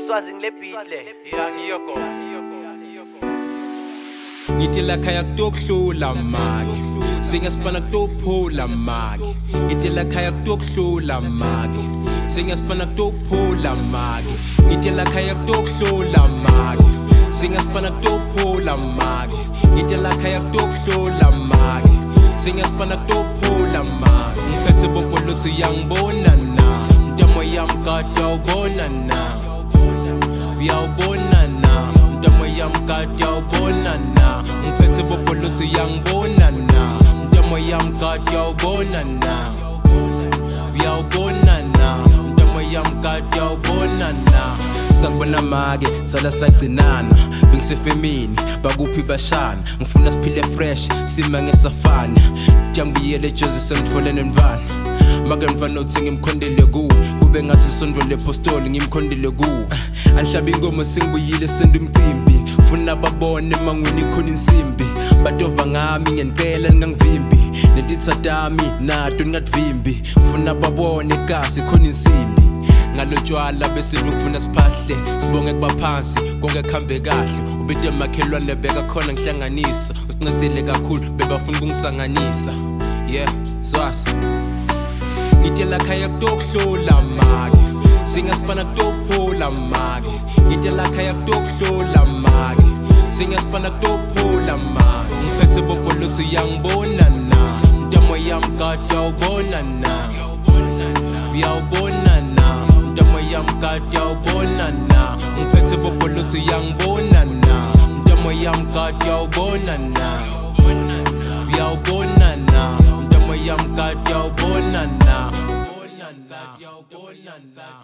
Swazi ngile beat le ngiyoko ngithi la khaya kutokuhlula maki singasipana kutophula maki ngithi la khaya kutokuhlula maki singasipana kutophula maki ngithi la khaya kutokuhlula maki singasipana kutophula maki ngithi la khaya kutokuhlula maki singasipana kutophula maki ngiphethe bopolotho yangibona na mntamo yami kade awubona na uyawubona na mntamo yami kade awubona na ngiphethe bopolotho yangibona na mntamo yami kade awubona na uyawubona na mntamo yami kade awubona na sakubona make sala sagcinana bengisefemini bakuphi bashana ngifuna siphile fresh sima ngesafana jambiyele Jozi sengitfole nemvana make mfana uthi ngimkhondele kuwe kube ngathi isondlo lepostoli ngimkhondele kuwe anhlaba inkomo sengibuyile senda umcimbi ufuna babone mangweni khona insimbi badova ngami ngenicela ningangivimbi netitsatami nato ningatvimbi ufuna babone kasi khona insimbi ngalotshwala bese ngifuna siphahle sibonge kubaphansi konke kuhambe kahle ubethe makhelwane beka khona ngihlanganisa usincethele kakhulu bebafuna ukungisanganisa yeah Swazi ngithi la khaya kutokuhlula maki singasipana kutophula maki ngithi la khaya kutokuhlula maki singasipana kutophula maki ngiphethe bopolotho yangibona na mntamo yami kade awubona na uyawubona na mntamo yami kade awubona na ngiphethe bopolotho yangibona na mntamo yami kade awubona na uyawubona na mntamo yami kade awubona na uyawubona na